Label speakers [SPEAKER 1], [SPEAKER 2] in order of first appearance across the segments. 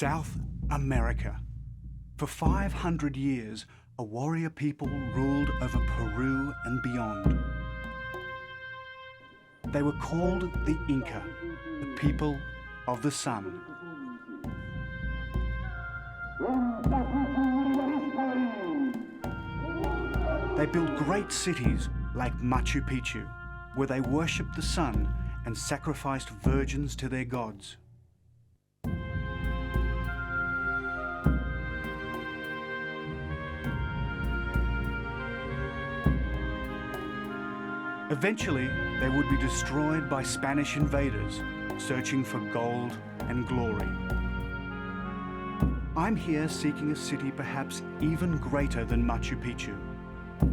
[SPEAKER 1] South America. For 500 years, a warrior people ruled over Peru and beyond. They were called the Inca, the people of the sun. They built great cities like Machu Picchu, where they worshipped the sun and sacrificed virgins to their gods. Eventually, they would be destroyed by Spanish invaders searching for gold and glory. I'm here seeking a city perhaps even greater than Machu Picchu,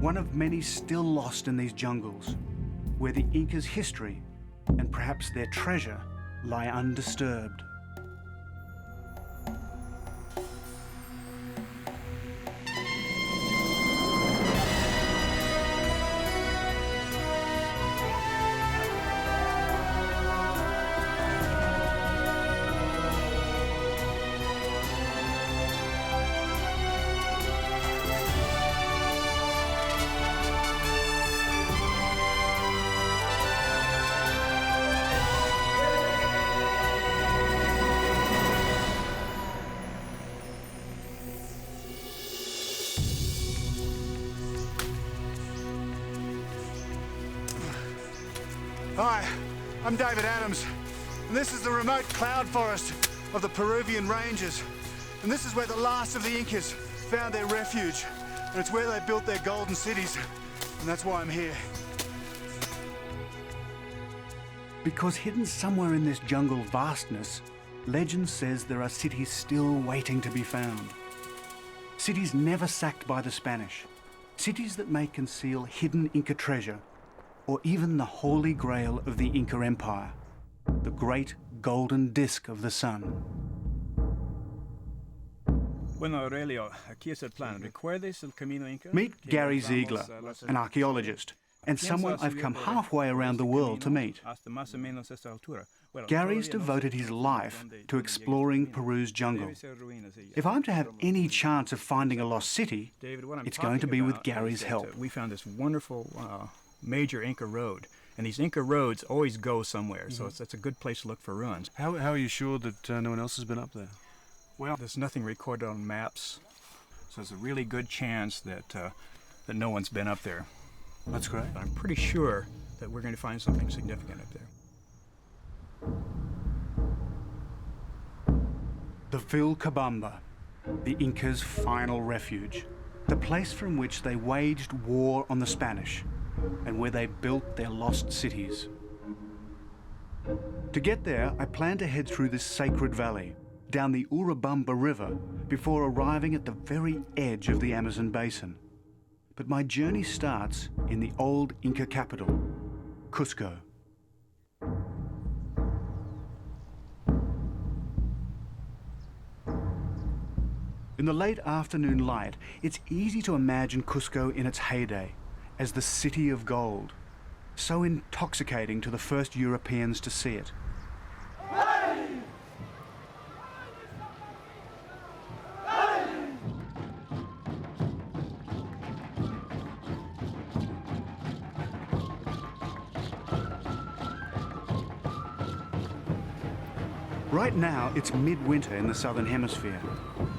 [SPEAKER 1] one of many still lost in these jungles, where the Incas' history and perhaps their treasure lie undisturbed.
[SPEAKER 2] Hi, I'm David Adams, and this is the remote cloud forest of the Peruvian ranges. And this is where the last of the Incas found their refuge, and it's where they built their golden cities, and that's why I'm here.
[SPEAKER 1] Because hidden somewhere in this jungle vastness, legend says there are cities still waiting to be found. Cities never sacked by the Spanish. Cities that may conceal hidden Inca treasure, or even the Holy Grail of the Inca Empire, the great golden disk of the sun.
[SPEAKER 3] Bueno, Aurelio, aquí es el plan. ¿Recuerdes el camino Inca?
[SPEAKER 1] Meet Gary Ziegler, an archaeologist, and someone I've come halfway around the world to meet. Gary's devoted his life to exploring Peru's jungle. If I'm to have any chance of finding a lost city, it's going to be with Gary's help.
[SPEAKER 3] We found this wonderful major Inca road, and these Inca roads always go somewhere, so that's a good place to look for ruins.
[SPEAKER 4] How are you sure that no one else has been up there?
[SPEAKER 3] Well, there's nothing recorded on maps, so it's a really good chance that that no one's been up there.
[SPEAKER 4] That's great.
[SPEAKER 3] But I'm pretty sure that we're going to find something significant up there.
[SPEAKER 1] The Vilcabamba, the Incas' final refuge, the place from which they waged war on the Spanish, and where they built their lost cities. To get there, I plan to head through this sacred valley, down the Urubamba River, before arriving at the very edge of the Amazon basin. But my journey starts in the old Inca capital, Cusco. In the late afternoon light, it's easy to imagine Cusco in its heyday, as the city of gold, so intoxicating to the first Europeans to see it. Right now, it's midwinter in the southern hemisphere.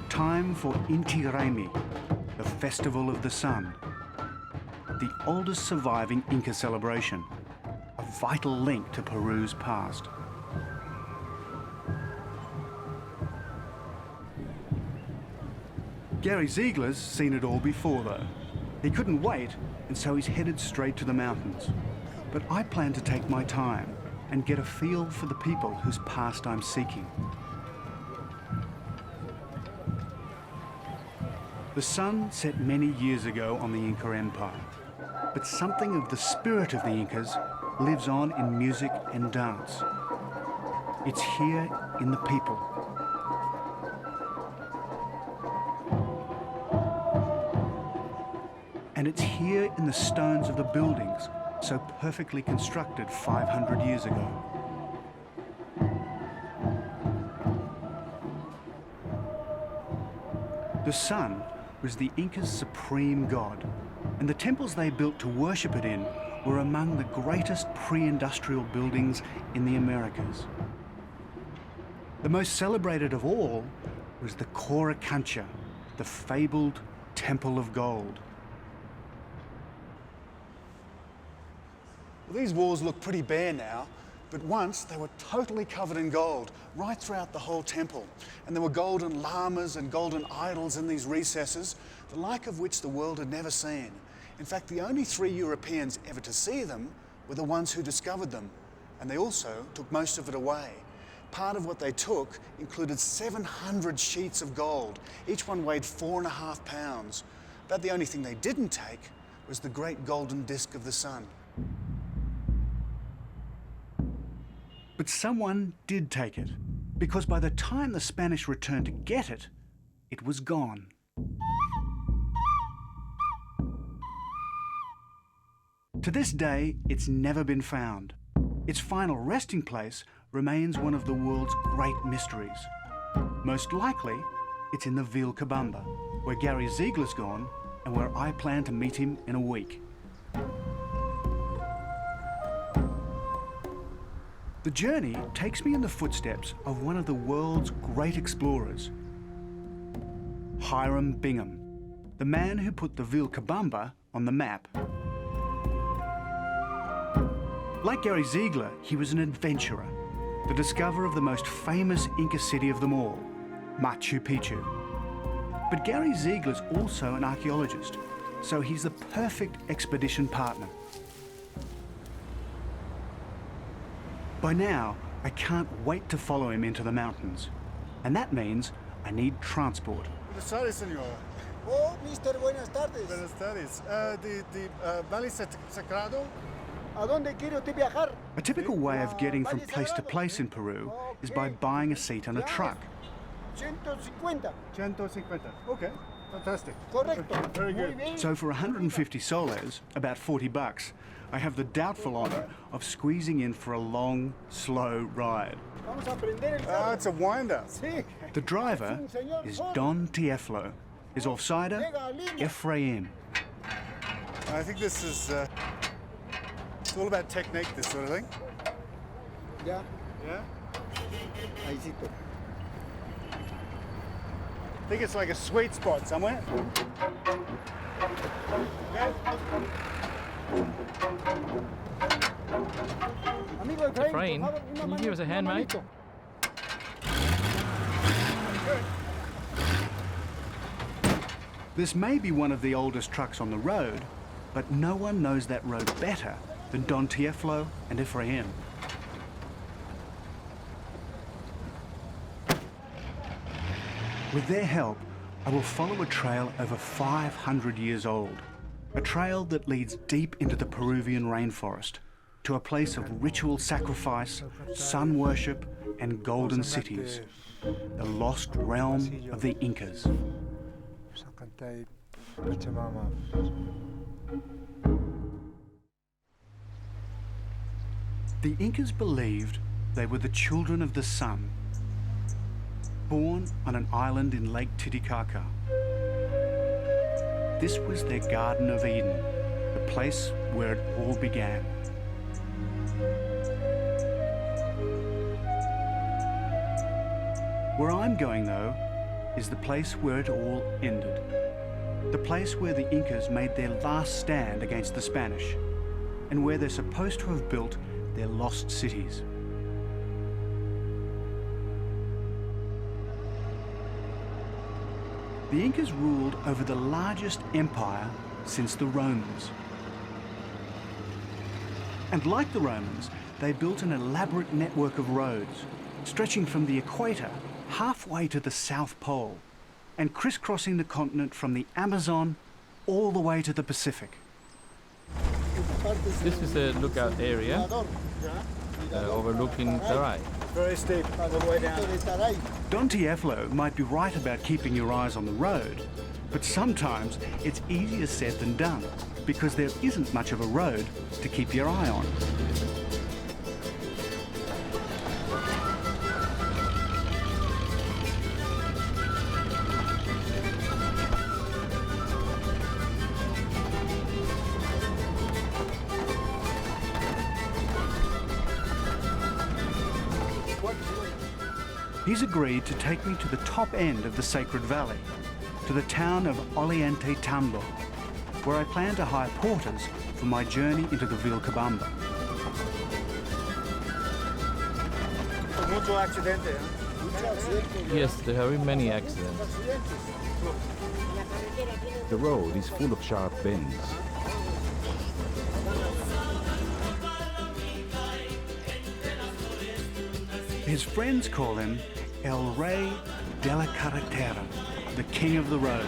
[SPEAKER 1] Time for Inti Raymi, the festival of the sun. The oldest surviving Inca celebration, a vital link to Peru's past. Gary Ziegler's seen it all before, though. He couldn't wait, and so he's headed straight to the mountains. But I plan to take my time and get a feel for the people whose past I'm seeking. The sun set many years ago on the Inca Empire. But something of the spirit of the Incas lives on in music and dance. It's here in the people. And it's here in the stones of the buildings, so perfectly constructed 500 years ago. The sun was the Incas' supreme god, and the temples they built to worship it in were among the greatest pre-industrial buildings in the Americas. The most celebrated of all was the Coricancha, the fabled Temple of Gold.
[SPEAKER 2] Well, these walls look pretty bare now, but once they were totally covered in gold, right throughout the whole temple. And there were golden llamas and golden idols in these recesses, the like of which the world had never seen. In fact, the only 3 Europeans ever to see them were the ones who discovered them, and they also took most of it away. Part of what they took included 700 sheets of gold. Each one weighed 4.5 pounds. But the only thing they didn't take was the great golden disc of the sun.
[SPEAKER 1] But someone did take it, because by the time the Spanish returned to get it, it was gone. To this day, it's never been found. Its final resting place remains one of the world's great mysteries. Most likely, it's in the Vilcabamba, where Gary Ziegler's gone and where I plan to meet him in a week. The journey takes me in the footsteps of one of the world's great explorers, Hiram Bingham, the man who put the Vilcabamba on the map. Like Gary Ziegler, he was an adventurer, the discoverer of the most famous Inca city of them all, Machu Picchu. But Gary Ziegler's also an archaeologist, so he's the perfect expedition partner. By now, I can't wait to follow him into the mountains. And that means I need transport.
[SPEAKER 2] Buenas tardes, senor.
[SPEAKER 5] Oh, mister, buenas tardes.
[SPEAKER 2] Buenas tardes. Vale Sagrado?
[SPEAKER 5] ¿A dónde quiere usted viajar?
[SPEAKER 1] A typical way of getting from place to place in Peru is by buying a seat on a truck.
[SPEAKER 5] 150.
[SPEAKER 2] 150. Okay, fantastic.
[SPEAKER 5] Correcto.
[SPEAKER 2] Very
[SPEAKER 5] Muy
[SPEAKER 2] good.
[SPEAKER 5] bien.
[SPEAKER 1] So for 150 soles, about $40, I have the doubtful honor of squeezing in for a long, slow ride.
[SPEAKER 5] Vamos a prender el
[SPEAKER 2] Ah,
[SPEAKER 5] carro.
[SPEAKER 2] it's a wind-up.
[SPEAKER 5] Sí.
[SPEAKER 1] The driver is Don Tieflo. His offsider, Ephraim.
[SPEAKER 2] I think this is... it's all about technique, this sort of thing.
[SPEAKER 5] Ya,
[SPEAKER 2] Yeah?
[SPEAKER 5] ahícito.
[SPEAKER 2] I think it's like a sweet spot somewhere. Okay.
[SPEAKER 5] Amigo Efraín,
[SPEAKER 6] Efrain,
[SPEAKER 5] por favor,
[SPEAKER 6] can you give us a hand, mate?
[SPEAKER 5] manito.
[SPEAKER 1] This may be one of the oldest trucks on the road, but no one knows that road better than Don Tieflo and Ephraim. With their help, I will follow a trail over 500 years old, a trail that leads deep into the Peruvian rainforest, to a place of ritual sacrifice, sun worship, and golden cities, the lost realm of the Incas. The Incas believed they were the children of the sun, born on an island in Lake Titicaca. This was their Garden of Eden, the place where it all began. Where I'm going, though, is the place where it all ended. The place where the Incas made their last stand against the Spanish, and where they're supposed to have built their lost cities. The Incas ruled over the largest empire since the Romans. And like the Romans, they built an elaborate network of roads, stretching from the equator halfway to the South Pole, and crisscrossing the continent from the Amazon all the way to the Pacific.
[SPEAKER 6] This is a lookout area overlooking Taray.
[SPEAKER 2] Very steep all the way down.
[SPEAKER 1] Don Tieflo might be right about keeping your eyes on the road, but sometimes it's easier said than done, because there isn't much of a road to keep your eye on. He's agreed to take me to the top end of the Sacred Valley, to the town of Ollantaytambo, where I plan to hire porters for my journey into the Vilcabamba.
[SPEAKER 5] Mucho accidente.
[SPEAKER 6] Yes, there have been many accidents.
[SPEAKER 7] The road is full of sharp bends.
[SPEAKER 1] His friends call him El Rey de la Carretera, the king of the road.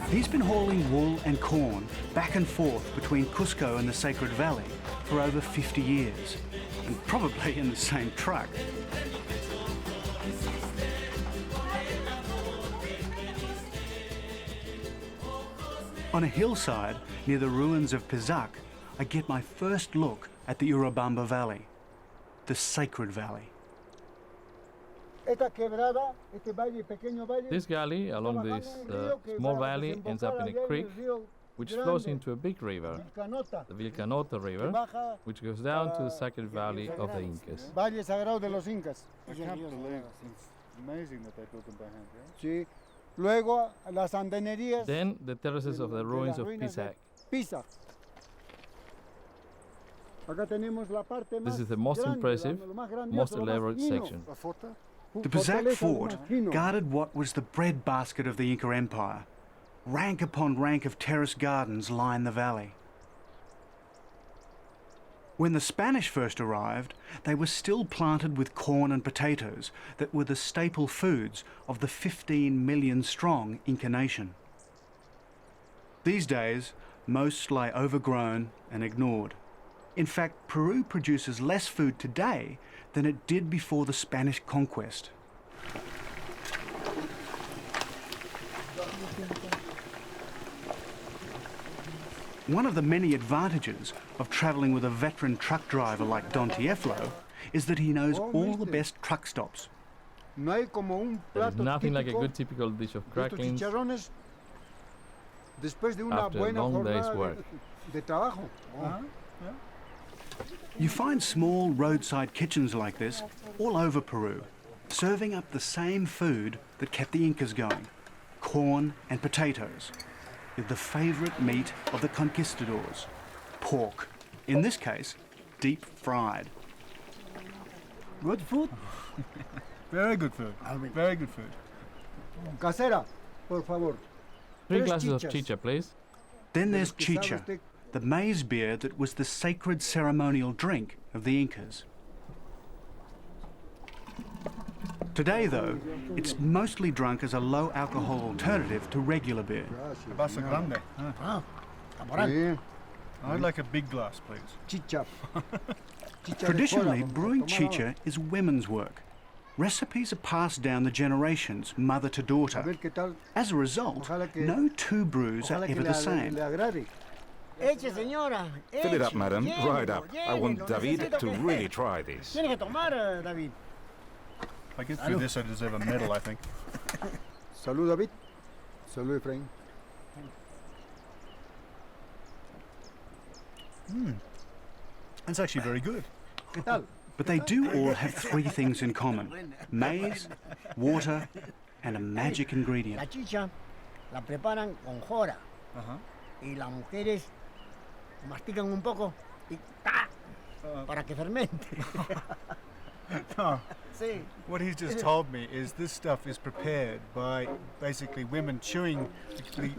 [SPEAKER 1] He's been hauling wool and corn back and forth between Cusco and the Sacred Valley for over 50 years, and probably in the same truck. On a hillside near the ruins of Picchu, I get my first look at the Urubamba Valley, the Sacred Valley.
[SPEAKER 5] Esta quebrada, este valle, pequeño valle.
[SPEAKER 6] This gully along this small valley ends up in a creek which flows into a big river, the Vilcanota River, which goes down to the Sacred Valley of the Incas.
[SPEAKER 5] Valle Sagrado de los Incas.
[SPEAKER 2] I can't believe it's amazing that they built them by hand, right?
[SPEAKER 5] Sí. Luego las andenerías.
[SPEAKER 6] Then the terraces of the ruins of Picchu.
[SPEAKER 5] Pisa. Acá tenemos la parte
[SPEAKER 6] This
[SPEAKER 5] más
[SPEAKER 6] is the most
[SPEAKER 5] grande,
[SPEAKER 6] impressive,
[SPEAKER 5] lo más grandioso,
[SPEAKER 6] most
[SPEAKER 5] lo más
[SPEAKER 6] elaborate
[SPEAKER 5] fino.
[SPEAKER 6] section.
[SPEAKER 2] La Forta?
[SPEAKER 1] The Picchu
[SPEAKER 5] Fortaleza
[SPEAKER 1] fort
[SPEAKER 5] lo más fino.
[SPEAKER 1] guarded what was the breadbasket of the Inca Empire. Rank upon rank of terrace gardens line the valley. When the Spanish first arrived, they were still planted with corn and potatoes that were the staple foods of the 15 million strong Inca nation. These days, most lie overgrown and ignored. In fact, Peru produces less food today than it did before the Spanish conquest. One of the many advantages of travelling with a veteran truck driver like Don Tieflo is that he knows all the best truck stops.
[SPEAKER 5] No hay como un
[SPEAKER 6] There is
[SPEAKER 5] plato
[SPEAKER 6] nothing like a
[SPEAKER 5] típico
[SPEAKER 6] good typical dish of
[SPEAKER 5] de estos
[SPEAKER 6] cracklings
[SPEAKER 5] chicharrones después de una
[SPEAKER 6] after a
[SPEAKER 5] buena
[SPEAKER 6] long day's
[SPEAKER 5] jornada
[SPEAKER 6] work.
[SPEAKER 5] de trabajo.
[SPEAKER 1] You find small roadside kitchens like this all over Peru, serving up the same food that kept the Incas going, corn and potatoes, with the favourite meat of the conquistadors, pork, in this case, deep fried.
[SPEAKER 5] Good food.
[SPEAKER 2] Very good food. Very good food.
[SPEAKER 5] Casera, por favor.
[SPEAKER 6] 3
[SPEAKER 5] Tres
[SPEAKER 6] glasses of
[SPEAKER 5] chichas.
[SPEAKER 6] chicha, please.
[SPEAKER 1] Then there's
[SPEAKER 5] Que sabe
[SPEAKER 1] chicha,
[SPEAKER 5] usted-
[SPEAKER 1] the maize beer that was the sacred ceremonial drink of the Incas. Today, though, it's mostly drunk as a low-alcohol alternative to regular beer.
[SPEAKER 2] Basa grande.
[SPEAKER 5] Sí,
[SPEAKER 2] I'd like a big glass, please.
[SPEAKER 5] chicha. Chicha de
[SPEAKER 1] Traditionally,
[SPEAKER 5] jora,
[SPEAKER 1] brewing
[SPEAKER 5] como tomar
[SPEAKER 1] chicha is women's work. Recipes are passed down the generations, mother to
[SPEAKER 5] ahora. A
[SPEAKER 1] daughter.
[SPEAKER 5] ver qué tal.
[SPEAKER 1] As a result,
[SPEAKER 5] Ojalá que-
[SPEAKER 1] no two brews are
[SPEAKER 5] Ojalá que
[SPEAKER 1] ever the same.
[SPEAKER 5] le agrade.
[SPEAKER 8] Eche, señora.
[SPEAKER 7] Fill it up,
[SPEAKER 8] eche,
[SPEAKER 7] madam.
[SPEAKER 8] llénelo,
[SPEAKER 7] Right up. I want
[SPEAKER 8] llénelo,
[SPEAKER 7] David
[SPEAKER 8] necesito
[SPEAKER 7] to
[SPEAKER 8] que-
[SPEAKER 7] really try this.
[SPEAKER 8] Tiene que tomar, David.
[SPEAKER 2] If I get through this, I deserve a medal, I think.
[SPEAKER 5] Salud, David. Salud, Efraín.
[SPEAKER 2] That's actually very good.
[SPEAKER 5] ¿Qué tal?
[SPEAKER 1] But they do all have three things in common: maize, water, and a magic
[SPEAKER 8] La
[SPEAKER 1] ingredient.
[SPEAKER 8] chicha la preparan con jora.
[SPEAKER 2] Uh-huh.
[SPEAKER 8] Y las mujeres mastican un poco y ¡ta! Para que fermente.
[SPEAKER 2] No,
[SPEAKER 8] Sí.
[SPEAKER 2] what he's just told me is this stuff is prepared by basically women chewing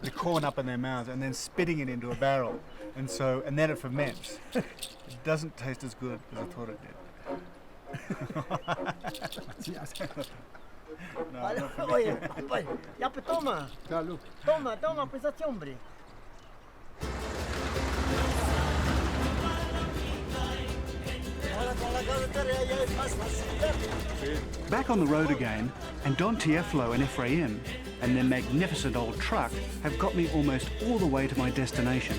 [SPEAKER 2] the corn up in their mouths and then spitting it into a barrel, and then it ferments. It doesn't taste as good as I thought it did. No, not for me.
[SPEAKER 8] Oye, oye, ya pues toma.
[SPEAKER 5] Salud.
[SPEAKER 8] Toma, toma, pues este hombre. Ahora con la carretera ya es más fácil.
[SPEAKER 1] Back on the road again, and Don Tieflo and Ephraim and their magnificent old truck have got me almost all the way to my destination.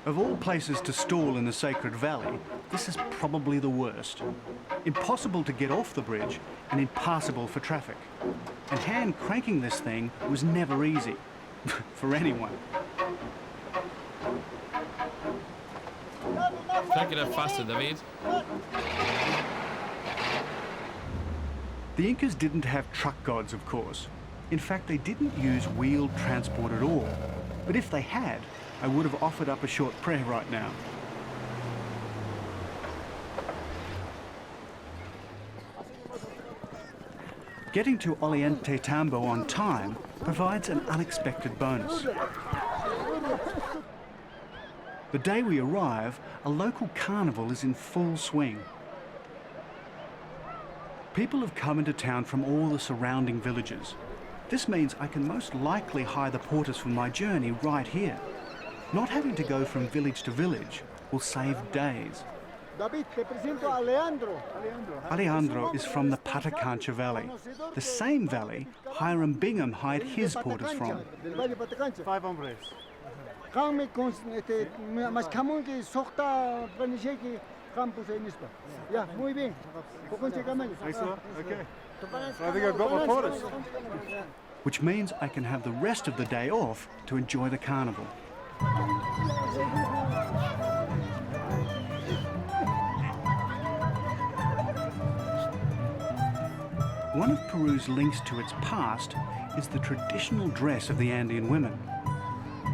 [SPEAKER 1] Of all places to stall in the Sacred Valley, this is probably the worst. Impossible to get off the bridge and impassable for traffic. And hand cranking this thing was never easy. For anyone.
[SPEAKER 6] Crank it up faster, David.
[SPEAKER 1] The Incas didn't have truck gods, of course. In fact, they didn't use wheeled transport at all. But if they had, I would have offered up a short prayer right now. Getting to Ollantaytambo on time provides an unexpected bonus. The day we arrive, a local carnival is in full swing. People have come into town from all the surrounding villages. This means I can most likely hire the porters for my journey right here. Not having to go from village to village will save days.
[SPEAKER 5] David, te presento a Alejandro.
[SPEAKER 1] Alejandro is from the Patacancha Valley, the same valley Hiram Bingham hired his porters from.
[SPEAKER 5] Del Valle Patacancha.
[SPEAKER 2] 5 hombres.
[SPEAKER 5] Kami con mas kamun ki sokta planisheki campus en ispa. Ya, muy bien. Poconche kaman.
[SPEAKER 2] Thanks a lot. Okay. I think I've got my porters.
[SPEAKER 1] Which means I can have the rest of the day off to enjoy the carnival. One of Peru's links to its past is the traditional dress of the Andean women.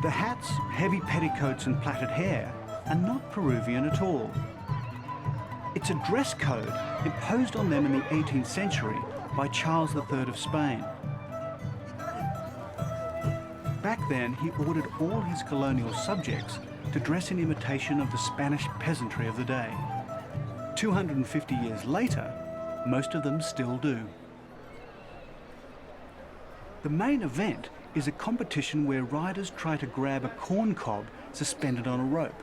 [SPEAKER 1] The hats, heavy petticoats and plaited hair are not Peruvian at all. It's a dress code imposed on them in the 18th century by Charles III of Spain. Back then, he ordered all his colonial subjects to dress in imitation of the Spanish peasantry of the day. 250 years later, most of them still do. The main event is a competition where riders try to grab a corn cob suspended on a rope.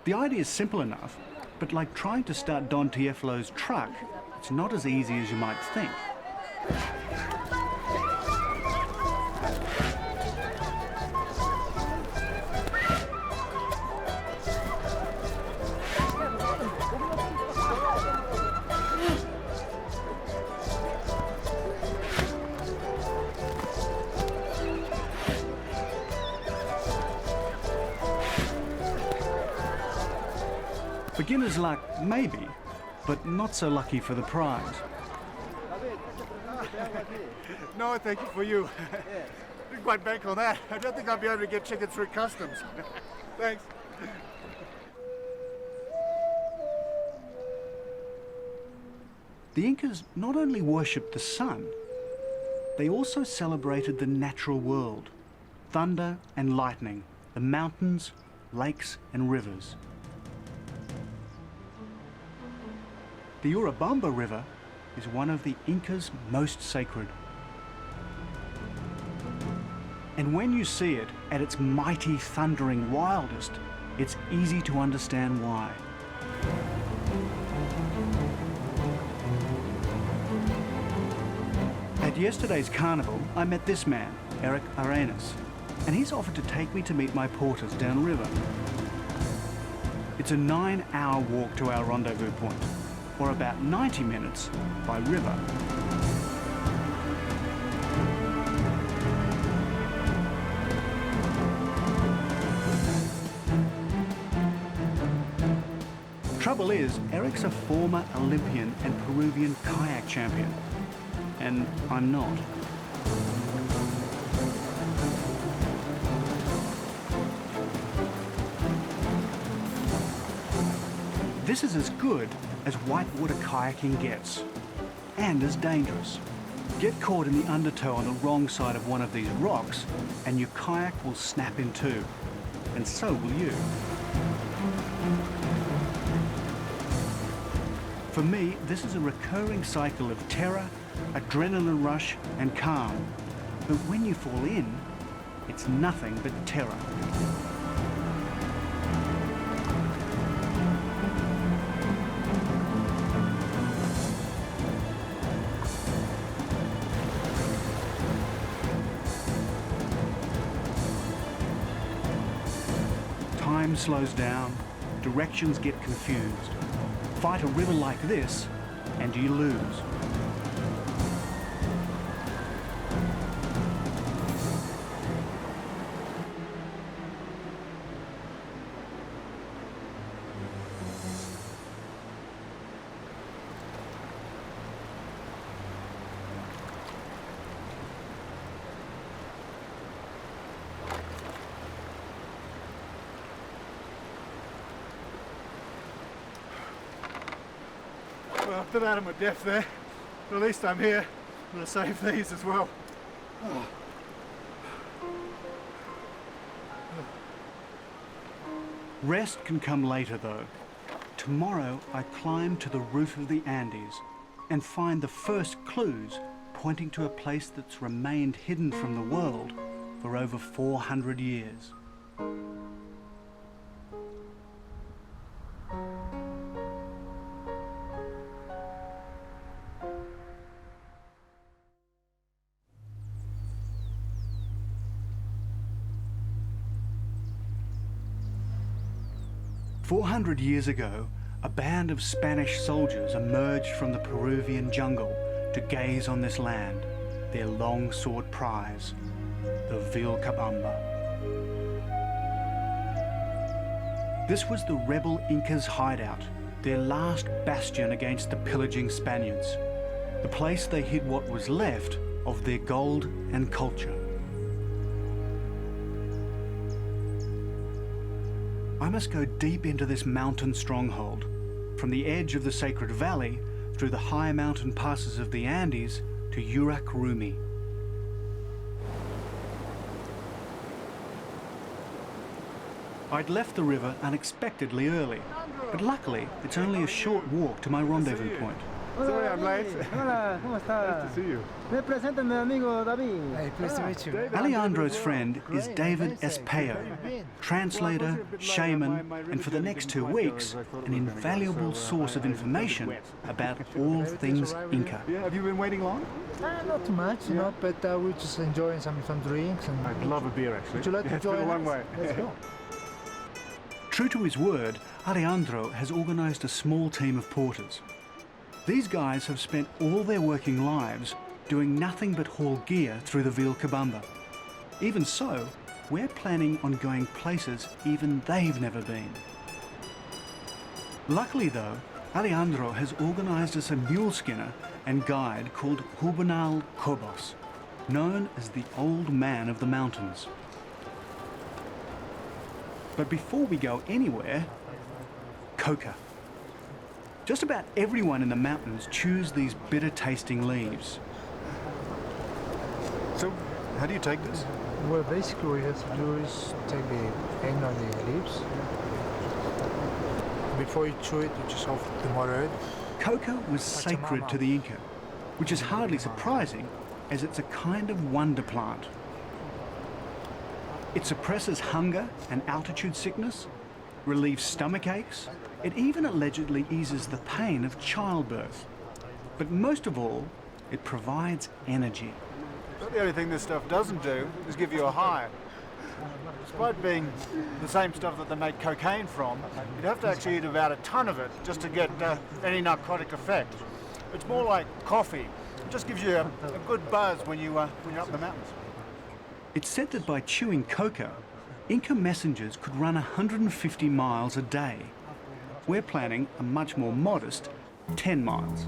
[SPEAKER 1] The idea is simple enough, but like trying to start Don Tieflo's truck, it's not as easy as you might think. Beginner's luck, maybe, but not so lucky for the prize.
[SPEAKER 2] No, thank you for you. Didn't quite bank on that. I don't think I'll be able to get tickets through customs. Thanks.
[SPEAKER 1] The Incas not only worshipped the sun, they also celebrated the natural world, thunder and lightning, the mountains, lakes and rivers. The Urubamba River is one of the Incas' most sacred. And when you see it at its mighty, thundering wildest, it's easy to understand why. At yesterday's carnival, I met this man, Eric Arenas, and he's offered to take me to meet my porters downriver. It's a 9-hour walk to our rendezvous point, or about 90 minutes by river. Trouble is, Eric's a former Olympian and Peruvian kayak champion, and I'm not. This is as good as whitewater kayaking gets, and as dangerous. Get caught in the undertow on the wrong side of one of these rocks, and your kayak will snap in two, and so will you. For me, this is a recurring cycle of terror, adrenaline rush, and calm. But when you fall in, it's nothing but terror. Time slows down, directions get confused. Fight a river like this, and you lose.
[SPEAKER 2] Well, I've been out of my depth there, but at least I'm here. I'm going to save these as well.
[SPEAKER 1] Rest can come later though. Tomorrow I climb to the roof of the Andes and find the first clues pointing to a place that's remained hidden from the world for over 400 years. "400 years ago, a band of Spanish soldiers emerged from the Peruvian jungle to gaze on this land, their long-sought prize, the Vilcabamba. This was the rebel Incas' hideout, their last bastion against the pillaging Spaniards, the place they hid what was left of their gold and culture. I must go deep into this mountain stronghold, from the edge of the Sacred Valley through the high mountain passes of the Andes to Urac, Rumi. I'd left the river unexpectedly early, but luckily it's only a short walk to my rendezvous point.
[SPEAKER 2] Sorry I'm late.
[SPEAKER 5] Hola, ¿cómo está?
[SPEAKER 2] Nice to see you.
[SPEAKER 5] Me presenta mi amigo David.
[SPEAKER 8] Hey, pleased to meet you.
[SPEAKER 1] Alejandro's friend is David Espejo, translator, shaman, and for the next 2 weeks, an invaluable source of information about all things Inca.
[SPEAKER 2] Yeah, have you been waiting long?
[SPEAKER 8] Not too much, you know, but we're just enjoying some drinks. And
[SPEAKER 2] I'd love a beer actually.
[SPEAKER 8] Would you like to
[SPEAKER 2] It's been
[SPEAKER 8] join
[SPEAKER 2] a long
[SPEAKER 8] us?
[SPEAKER 2] way.
[SPEAKER 8] Let's go.
[SPEAKER 1] True to his word, Alejandro has organised a small team of porters. These guys have spent all their working lives doing nothing but haul gear through the Vilcabamba. Even so, we're planning on going places even they've never been. Luckily though, Alejandro has organised us a mule skinner and guide called Juvenal Cobos, known as the Old Man of the Mountains. But before we go anywhere, coca. Just about everyone in the mountains chews these bitter-tasting leaves.
[SPEAKER 2] So, how do you take this?
[SPEAKER 8] Well, basically what you have to do is take the end of the leaves. Before you chew it, you just off the mother.
[SPEAKER 1] Coca was sacred to the Inca, which is hardly surprising as it's a kind of wonder plant. It suppresses hunger and altitude sickness, relieves stomach aches. It even allegedly eases the pain of childbirth. But most of all, it provides energy.
[SPEAKER 2] The only thing this stuff doesn't do is give you a high. Despite being the same stuff that they make cocaine from, you'd have to actually eat about a ton of it just to get any narcotic effect. It's more like coffee. It just gives you a good buzz when you're up in the mountains.
[SPEAKER 1] It's said that by chewing coca, Inca messengers could run 150 miles a day. We're planning a much more modest 10 miles.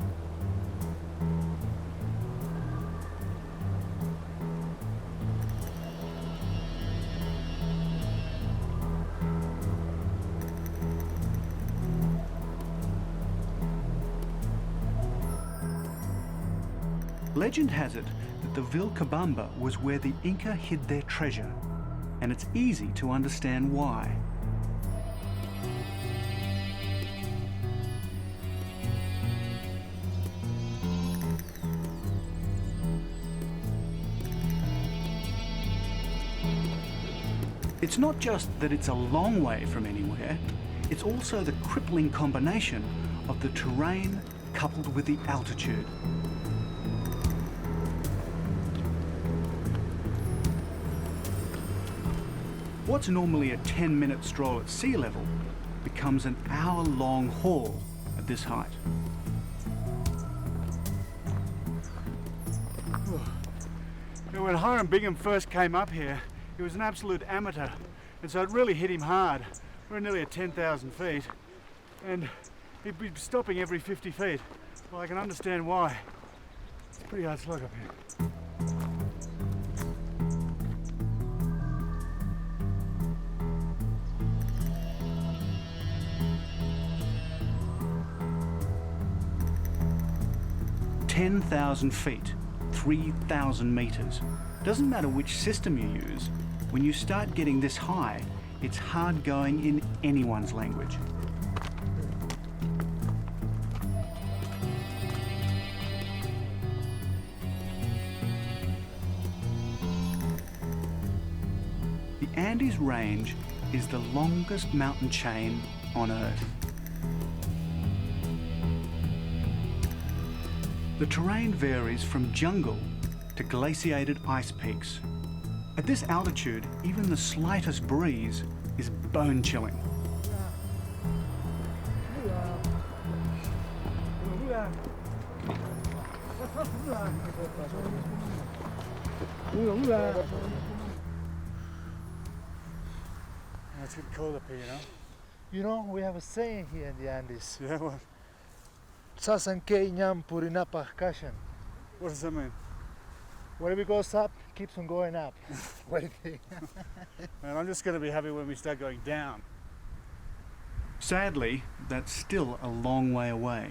[SPEAKER 1] Legend has it that the Vilcabamba was where the Inca hid their treasure, and it's easy to understand why. It's not just that it's a long way from anywhere, it's also the crippling combination of the terrain coupled with the altitude. What's normally a 10-minute stroll at sea level becomes an hour-long haul at this height.
[SPEAKER 2] When Hiram Bingham first came up here, he was an absolute amateur, and so it really hit him hard. We're nearly at 10,000 feet, and he'd be stopping every 50 feet. Well, I can understand why. It's a pretty hard slog up here.
[SPEAKER 1] (10,000 feet, 3,000 meters. Doesn't matter which system you use, when you start getting this high, it's hard going in anyone's language. The Andes Range is the longest mountain chain on Earth. The terrain varies from jungle to glaciated ice peaks. At this altitude, even the slightest breeze is bone-chilling.
[SPEAKER 2] It's getting cold up here, you know?
[SPEAKER 9] You know, we have a saying here in the Andes.
[SPEAKER 2] Yeah, what?
[SPEAKER 9] Sasanke nyam purinapa kashan.
[SPEAKER 2] What does that mean?
[SPEAKER 9] Whatever goes up, keeps on going up. What do you think?
[SPEAKER 2] Man, I'm just going to be happy when we start going down.
[SPEAKER 1] Sadly, that's still a long way away.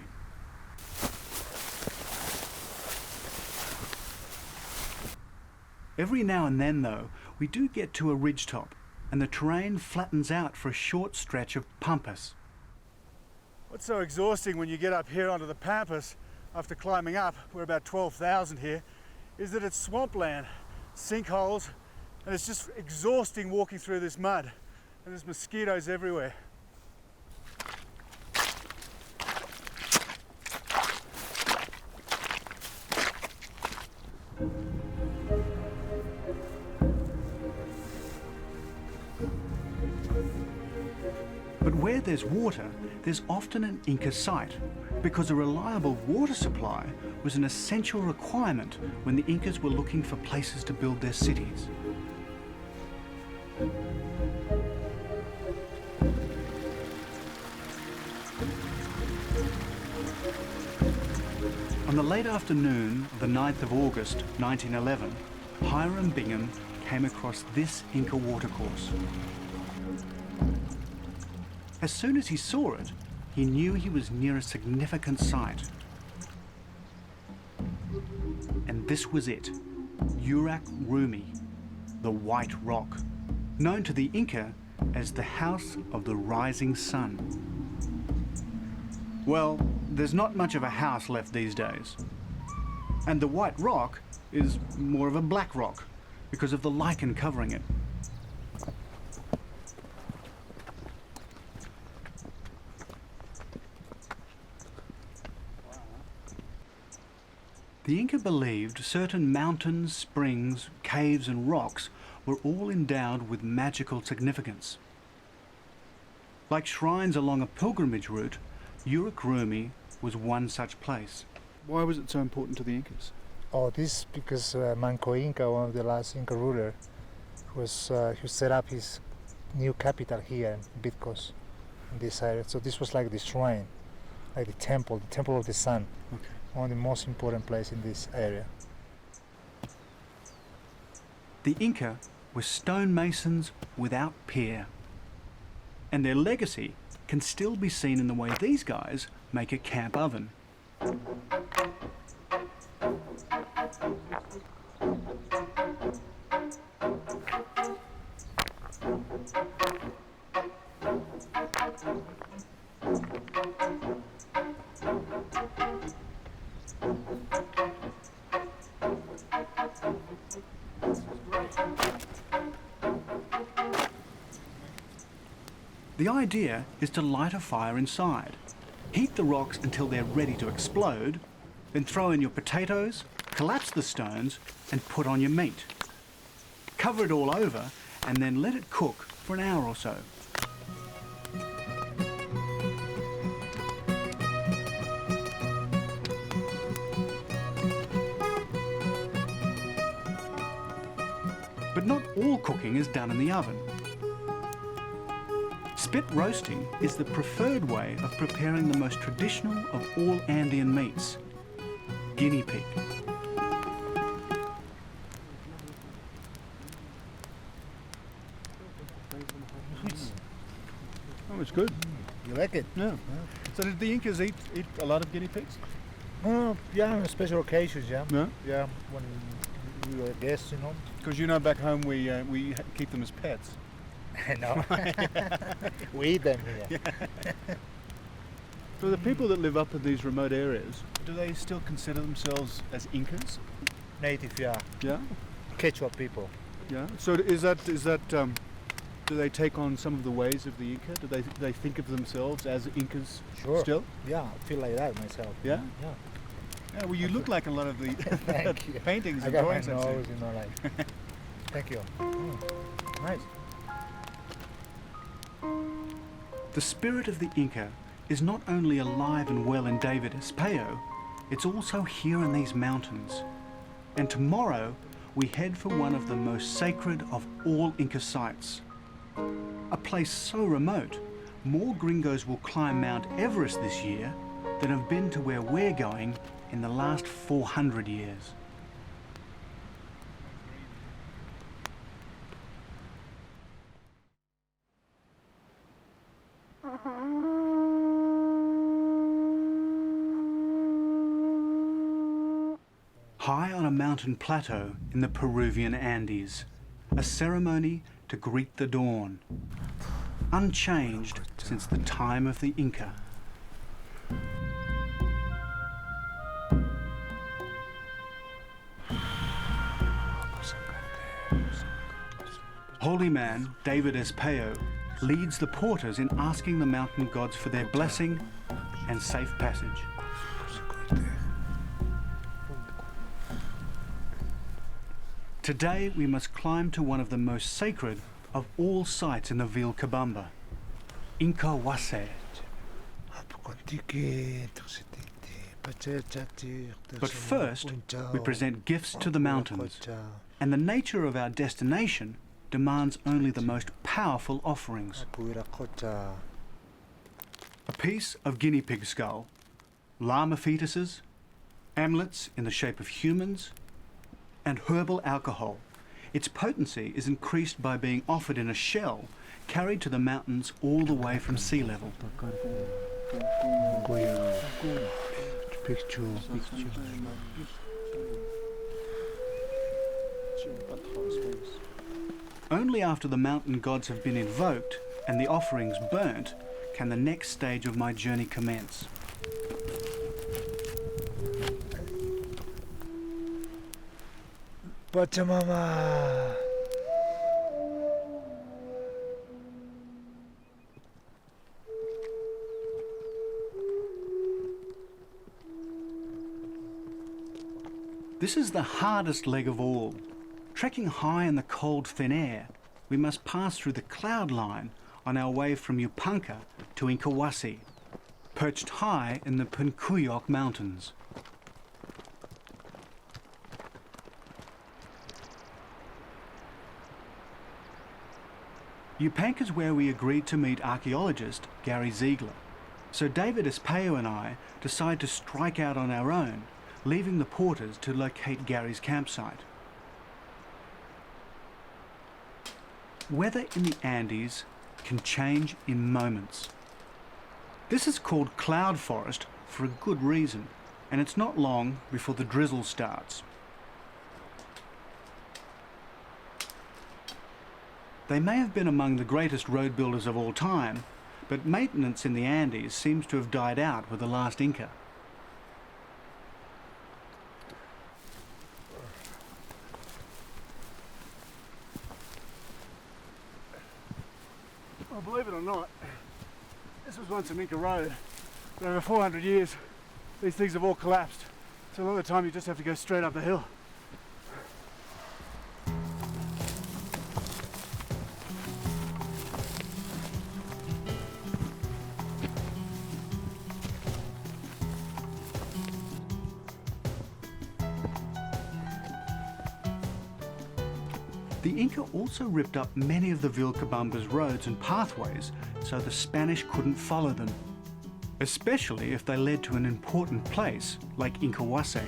[SPEAKER 1] Every now and then, though, we do get to a ridgetop, and the terrain flattens out for a short stretch of pampas.
[SPEAKER 2] What's so exhausting when you get up here onto the pampas after climbing up, we're about 12,000 here, is that it's swampland, sinkholes, and it's just exhausting walking through this mud, and there's mosquitoes everywhere.
[SPEAKER 1] But where there's water, there's often an Inca site, because a reliable water supply was an essential requirement when the Incas were looking for places to build their cities. On the late afternoon of the 9th of August 1911, Hiram Bingham came across this Inca watercourse. As soon as he saw it, he knew he was near a significant site. And this was it, Urac Rumi, the White Rock, known to the Inca as the House of the Rising Sun. Well, there's not much of a house left these days. And the White Rock is more of a black rock because of the lichen covering it. The Inca believed certain mountains, springs, caves and rocks were all endowed with magical significance. Like shrines along a pilgrimage route, Urac Rumi was one such place.
[SPEAKER 2] Why was it so important to the Incas?
[SPEAKER 9] Oh, this because Manco Inca, one of the last Inca ruler, was he set up his new capital here in Picchu, in this area. So this was like the shrine, like the temple of the sun.
[SPEAKER 2] Okay.
[SPEAKER 9] One of the most important places in this area.
[SPEAKER 1] The Inca were stonemasons without peer. And their legacy can still be seen in the way these guys make a camp oven. The idea is to light a fire inside, heat the rocks until they're ready to explode, then throw in your potatoes, collapse the stones, and put on your meat. Cover it all over, and then let it cook for an hour or so. But not all cooking is done in the oven. Spit roasting is the preferred way of preparing the most traditional of all Andean meats, guinea pig.
[SPEAKER 2] Oh, it's good.
[SPEAKER 8] You like it?
[SPEAKER 2] Yeah. So did the Incas eat a lot of guinea pigs?
[SPEAKER 9] Yeah, on special occasions, yeah.
[SPEAKER 2] Yeah.
[SPEAKER 9] Yeah, when we were guests, you know.
[SPEAKER 2] Because you know back home we keep them as pets.
[SPEAKER 9] No. We eat them here.
[SPEAKER 2] So the people that live up in these remote areas, do they still consider themselves as Incas?
[SPEAKER 9] Native, yeah.
[SPEAKER 2] Yeah.
[SPEAKER 9] Quechua people.
[SPEAKER 2] Yeah. So is that do they take on some of the ways of the Inca? Do they think of themselves as Incas
[SPEAKER 9] Sure.
[SPEAKER 2] still?
[SPEAKER 9] Yeah, I feel like that myself.
[SPEAKER 2] Yeah?
[SPEAKER 9] Yeah.
[SPEAKER 2] Yeah, well you look like a lot of the
[SPEAKER 9] Thank you.
[SPEAKER 2] paintings
[SPEAKER 9] I
[SPEAKER 2] and
[SPEAKER 9] got my
[SPEAKER 2] drawings I've seen.
[SPEAKER 9] nose, you know, like. Thank you. Nice.
[SPEAKER 1] The spirit of the Inca is not only alive and well in David Espeo, it's also here in these mountains. And tomorrow we head for one of the most sacred of all Inca sites. A place so remote, more gringos will climb Mount Everest this year than have been to where we're going in the last 400 years. High on a mountain plateau in the Peruvian Andes, a ceremony to greet the dawn, unchanged since the time of the Inca. Holy man David Espeo leads the porters in asking the mountain gods for their blessing and safe passage. Today we must climb to one of the most sacred of all sites in the Vilcabamba, Inca Holy. But first, we present gifts to the mountains, and the nature of our destination demands only the most powerful offerings. A piece of guinea pig skull, llama fetuses, amulets in the shape of humans, and herbal alcohol. Its potency is increased by being offered in a shell carried to the mountains all the way from sea level.
[SPEAKER 9] Picchu.
[SPEAKER 1] Only after the mountain gods have been invoked and the offerings burnt can the next stage of my journey commence.
[SPEAKER 9] Pachamama.
[SPEAKER 1] This is the hardest leg of all. Trekking high in the cold thin air, we must pass through the cloud line on our way from Yupanka to Incahuasi, perched high in the Puncuyoc Mountains. Yupanka's where we agreed to meet archaeologist Gary Ziegler, so David Espeo and I decide to strike out on our own, leaving the porters to locate Gary's campsite. Weather in the Andes can change in moments. This is called cloud forest for a good reason, and it's not long before the drizzle starts. They may have been among the greatest road builders of all time, but maintenance in the Andes seems to have died out with the last Inca.
[SPEAKER 2] Well, believe it or not, this was once an Inca road. But over 400 years, these things have all collapsed. So a lot of the time you just have to go straight up the hill.
[SPEAKER 1] The Inca also ripped up many of the Vilcabamba's roads and pathways so the Spanish couldn't follow them, especially if they led to an important place like Incahuasi.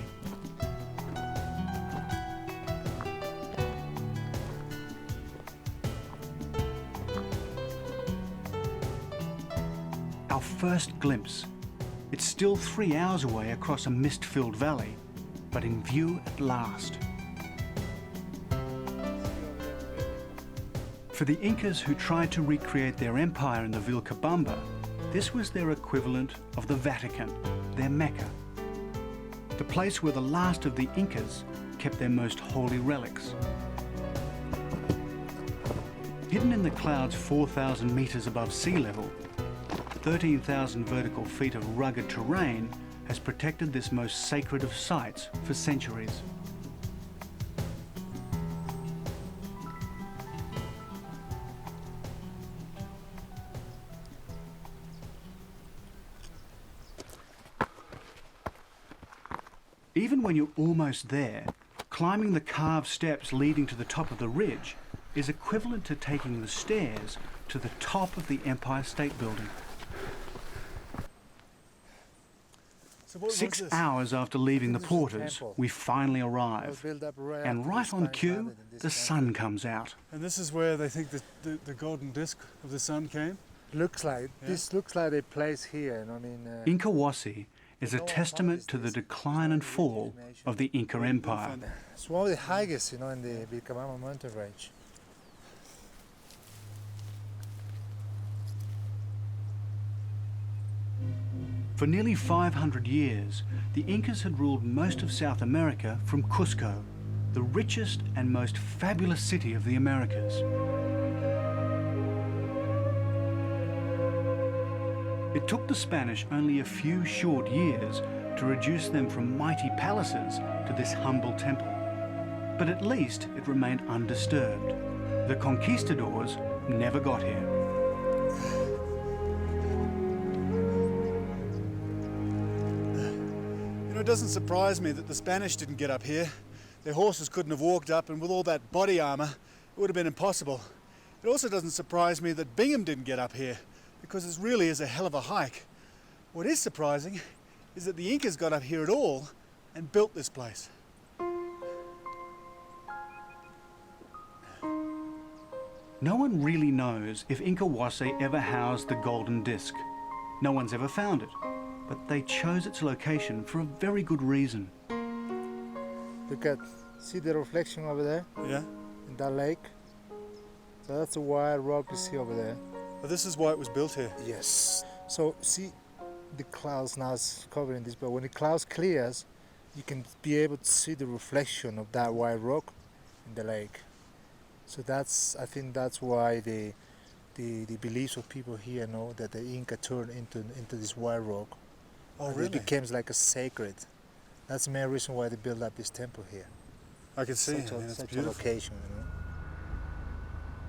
[SPEAKER 1] Our first glimpse. It's still 3 hours away across a mist-filled valley, but in view at last. For the Incas who tried to recreate their empire in the Vilcabamba, this was their equivalent of the Vatican, their Mecca, the place where the last of the Incas kept their most holy relics. Hidden in the clouds 4,000 meters above sea level, 13,000 vertical feet of rugged terrain has protected this most sacred of sites for centuries. Even when you're almost there, climbing the carved steps leading to the top of the ridge is equivalent to taking the stairs to the top of the Empire State Building. 6 hours after leaving the porters, we finally arrive. And right on cue, the sun comes out.
[SPEAKER 2] And this is where they think the golden disc of the sun came?
[SPEAKER 9] Looks like, this looks like a place here, I mean...
[SPEAKER 1] Incahuasi is a testament to the decline and fall of the Inca Empire.
[SPEAKER 9] It's one of the highest, in the Vilcabamba mountain range.
[SPEAKER 1] For nearly 500 years, the Incas had ruled most of South America from Cusco, the richest and most fabulous city of the Americas. It took the Spanish only a few short years to reduce them from mighty palaces to this humble temple. But at least it remained undisturbed. The conquistadors never got here.
[SPEAKER 2] It doesn't surprise me that the Spanish didn't get up here. Their horses couldn't have walked up, and with all that body armor, it would have been impossible. It also doesn't surprise me that Bingham didn't get up here, because this really is a hell of a hike. What is surprising is that the Incas got up here at all and built this place.
[SPEAKER 1] No one really knows if Incahuasi ever housed the golden disc. No one's ever found it, but they chose its location for a very good reason.
[SPEAKER 9] Look at, see the reflection over there?
[SPEAKER 2] Yeah.
[SPEAKER 9] In that lake? So that's a white rock you see over there.
[SPEAKER 2] But this is why it was built here.
[SPEAKER 9] Yes. So see, the clouds now is covering this, but when the clouds clears, you can be able to see the reflection of that white rock in the lake. So that's, I think that's why the beliefs of people here know that the Inca turned into this white rock.
[SPEAKER 2] Oh,
[SPEAKER 9] and
[SPEAKER 2] really?
[SPEAKER 9] it became like a sacred. That's the main reason why they built up this temple here.
[SPEAKER 2] I can see.
[SPEAKER 9] Such a location,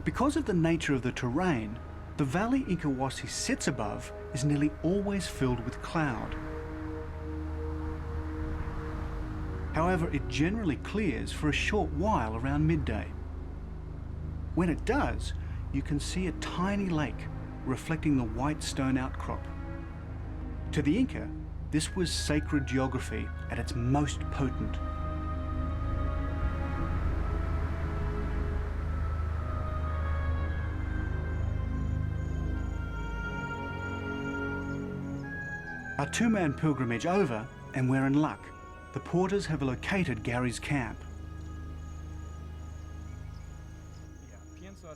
[SPEAKER 1] Because of the nature of the terrain, the valley Incahuasi sits above is nearly always filled with cloud. However, it generally clears for a short while around midday. When it does, you can see a tiny lake reflecting the white stone outcrop. To the Inca, this was sacred geography at its most potent. Our two-man pilgrimage over, and we're in luck. The porters have located Gary's camp.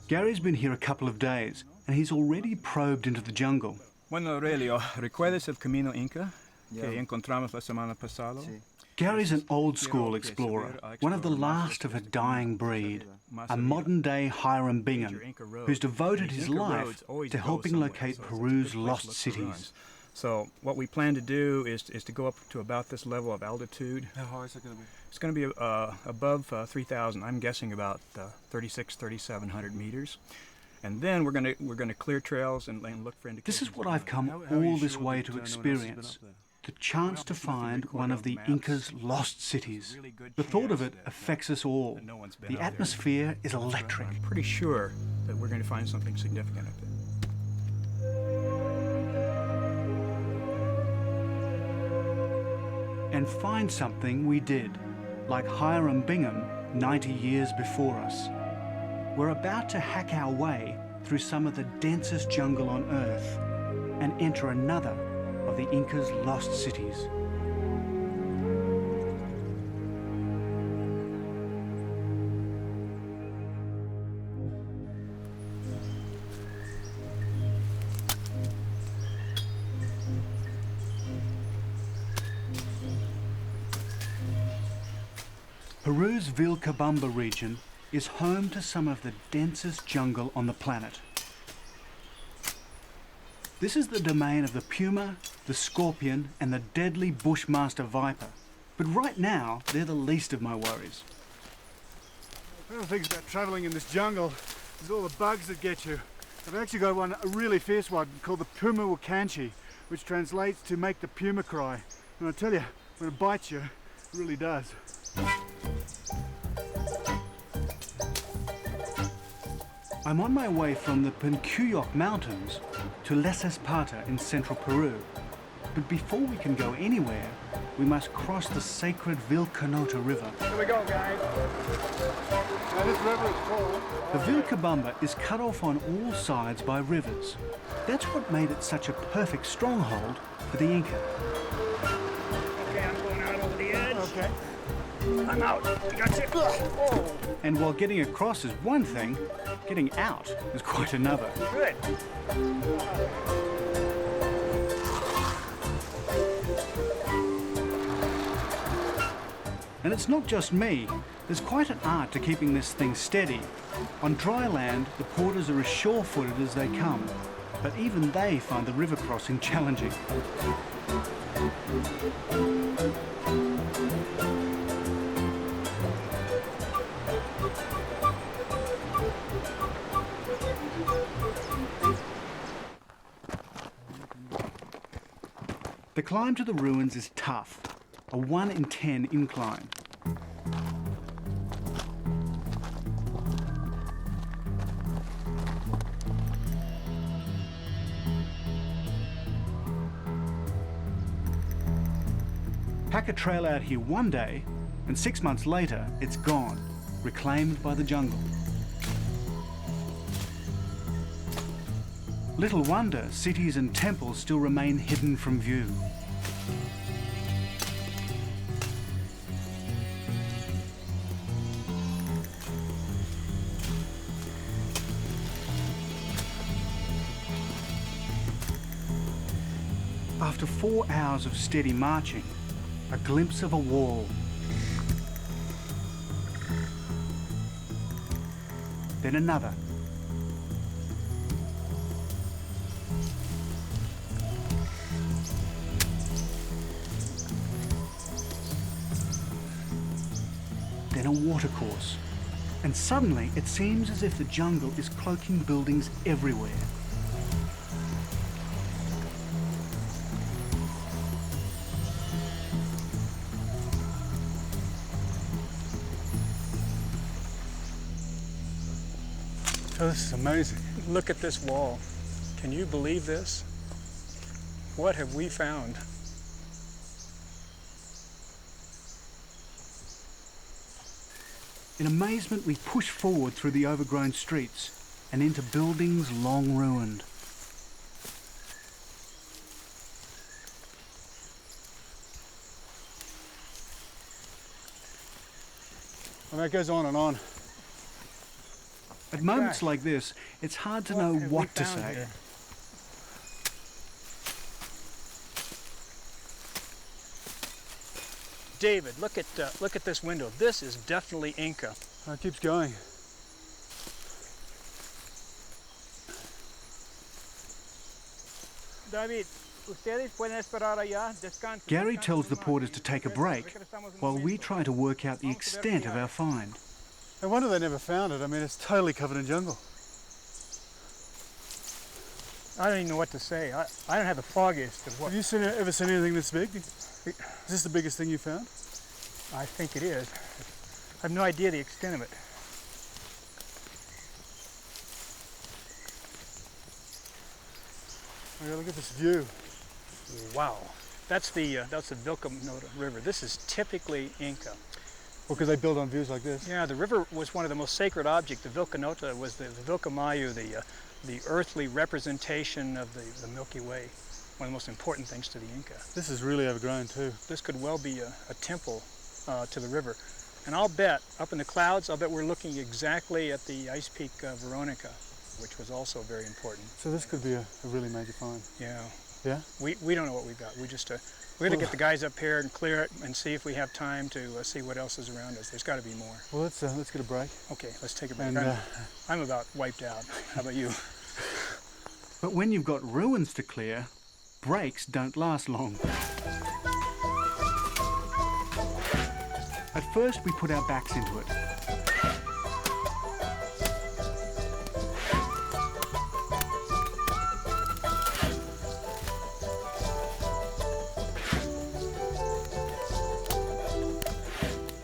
[SPEAKER 1] Gary's been here a couple of days, and he's already probed into the jungle.
[SPEAKER 3] Bueno, Aurelio, ¿recuerdas el camino Inca que encontramos la semana pasada?
[SPEAKER 1] Gary's an old-school explorer, one of the last of a dying breed, a modern-day Hiram Bingham, who's devoted his life to helping locate Peru's lost cities.
[SPEAKER 3] So what we plan to do is to go up to about this level of altitude.
[SPEAKER 4] How high is it going to be?
[SPEAKER 3] It's going to be above 3,000. I'm guessing about 3,700 meters. And then we're going to clear trails and look for indications.
[SPEAKER 1] This is what I've come all this way to experience. the chance to find one of the Inca's lost cities. The thought of it affects us all. The atmosphere is electric.
[SPEAKER 3] I'm pretty sure that we're going to find something significant up there.
[SPEAKER 1] And find something we did, like Hiram Bingham 90 years before us. We're about to hack our way through some of the densest jungle on Earth and enter another of the Inca's lost cities. Peru's Vilcabamba region is home to some of the densest jungle on the planet. This is the domain of the puma, the scorpion, and the deadly bushmaster viper. But right now, they're the least of my worries.
[SPEAKER 2] One of the things about travelling in this jungle is all the bugs that get you. I've actually got one, a really fierce one, called the puma wakanchi, which translates to make the puma cry. And I tell you, when it bites you, it really does.
[SPEAKER 1] I'm on my way from the Puncuyoc Mountains to Les Esparta in central Peru. But before we can go anywhere, we must cross the sacred Vilcanota River.
[SPEAKER 2] Here we go, guys. Now this river is full.
[SPEAKER 1] The Vilcabamba is cut off on all sides by rivers. That's what made it such a perfect stronghold for the Inca.
[SPEAKER 3] Okay, I'm going out over the edge.
[SPEAKER 2] Okay.
[SPEAKER 3] I'm out. Gotcha. Oh.
[SPEAKER 1] And while getting across is one thing, getting out is quite another.
[SPEAKER 3] Good.
[SPEAKER 1] And it's not just me. There's quite an art to keeping this thing steady. On dry land, the porters are as sure-footed as they come, but even they find the river crossing challenging. The climb to the ruins is tough, a 1 in 10 incline. Pack a trail out here one day, and 6 months later, it's gone, reclaimed by the jungle. Little wonder cities and temples still remain hidden from view. After 4 hours of steady marching, a glimpse of a wall. Then another. Then a watercourse. And suddenly it seems as if the jungle is cloaking buildings everywhere.
[SPEAKER 2] Oh, this is amazing.
[SPEAKER 3] Look at this wall. Can you believe this? What have we found?
[SPEAKER 1] In amazement, we push forward through the overgrown streets and into buildings long ruined.
[SPEAKER 2] And that goes on and on.
[SPEAKER 1] At moments like this, it's hard to know what to say.
[SPEAKER 3] Here? David, look at this window. This is definitely Inca.
[SPEAKER 2] It keeps going.
[SPEAKER 3] David, ustedes pueden esperar allá, descansen.
[SPEAKER 1] Gary tells the porters to take a break while we try to work out the extent of our find.
[SPEAKER 2] No wonder they never found it. I mean, it's totally covered in jungle.
[SPEAKER 3] I don't even know what to say. I don't have the foggiest of what.
[SPEAKER 2] Have you ever seen anything this big? Is this the biggest thing you found?
[SPEAKER 3] I think it is. I have no idea the extent of it.
[SPEAKER 2] Okay, look at this view.
[SPEAKER 3] Wow. That's the Vilcanota River. This is typically Inca.
[SPEAKER 2] Well, because they build on views like this.
[SPEAKER 3] Yeah, the river was one of the most sacred objects. The Vilcanota was the Vilcamayu, the earthly representation of the Milky Way. One of the most important things to the Inca.
[SPEAKER 2] This is really overgrown too.
[SPEAKER 3] This could well be a temple to the river. And I'll bet, up in the clouds, I'll bet we're looking exactly at the ice peak Veronica, which was also very important.
[SPEAKER 2] So this could be a really major find.
[SPEAKER 3] Yeah.
[SPEAKER 2] Yeah?
[SPEAKER 3] We don't know what we've got. We just, we're going to get the guys up here and clear it and see if we have time to see what else is around us. There's got to be more.
[SPEAKER 2] Well, let's get a break.
[SPEAKER 3] Okay, let's take a break.
[SPEAKER 2] And,
[SPEAKER 3] I'm about wiped out. How about you?
[SPEAKER 1] But when you've got ruins to clear, breaks don't last long. At first, we put our backs into it.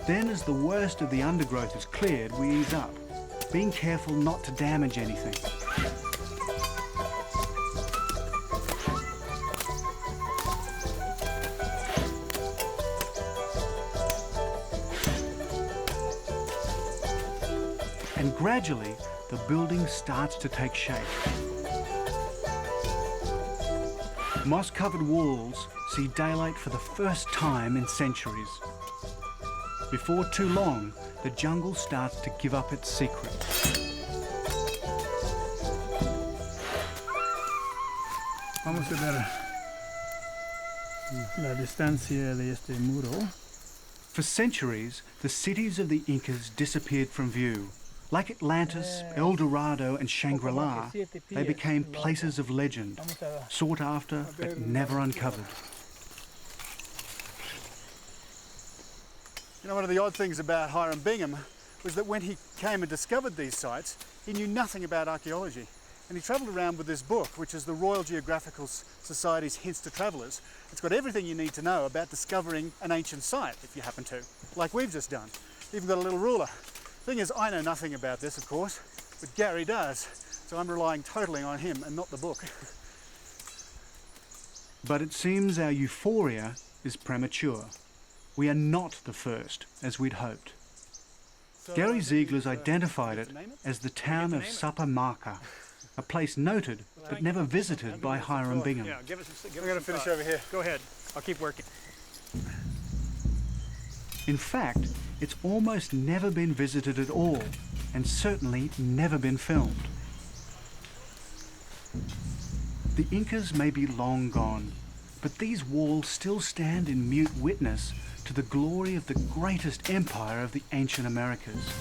[SPEAKER 1] Then, as the worst of the undergrowth is cleared, we ease up, being careful not to damage anything. And gradually, the building starts to take shape. Moss-covered walls see daylight for the first time in centuries. Before too long, the jungle starts to give up its secret.
[SPEAKER 3] Vamos a ver la distancia de este muro.
[SPEAKER 1] For centuries, the cities of the Incas disappeared from view. Like Atlantis, El Dorado and Shangri-La, they became places of legend, sought after but never uncovered.
[SPEAKER 2] You know, one of the odd things about Hiram Bingham was that when he came and discovered these sites, he knew nothing about archaeology. And he travelled around with this book, which is the Royal Geographical Society's Hints to Travellers. It's got everything you need to know about discovering an ancient site, if you happen to, like we've just done. Even got a little ruler. Thing is, I know nothing about this, of course, but Gary does, so I'm relying totally on him and not the book.
[SPEAKER 1] But it seems our euphoria is premature. We are not the first, as we'd hoped. Gary Ziegler's identified it as the town of Sapamaka, a place noted but never visited by Hiram Bingham.
[SPEAKER 3] Yeah, give us
[SPEAKER 2] I'm going to finish over here.
[SPEAKER 3] Go ahead. I'll keep working.
[SPEAKER 1] In fact, it's almost never been visited at all, and certainly never been filmed. The Incas may be long gone, but these walls still stand in mute witness to the glory of the greatest empire of the ancient Americas.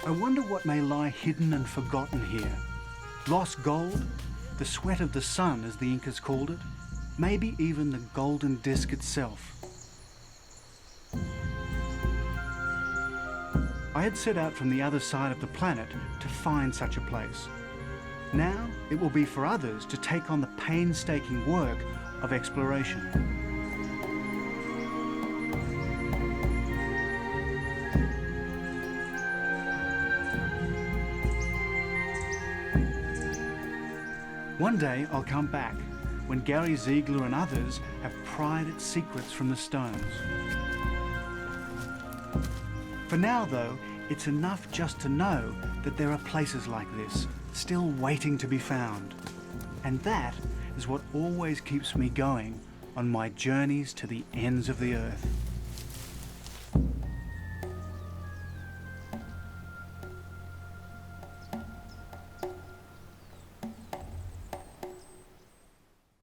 [SPEAKER 1] I wonder what may lie hidden and forgotten here. Lost gold, the sweat of the sun as the Incas called it, maybe even the golden disc itself. I had set out from the other side of the planet to find such a place. Now it will be for others to take on the painstaking work of exploration. One day I'll come back, when Gary Ziegler and others have pried its secrets from the stones. For now, though, it's enough just to know that there are places like this, still waiting to be found. And that is what always keeps me going on my journeys to the ends of the earth.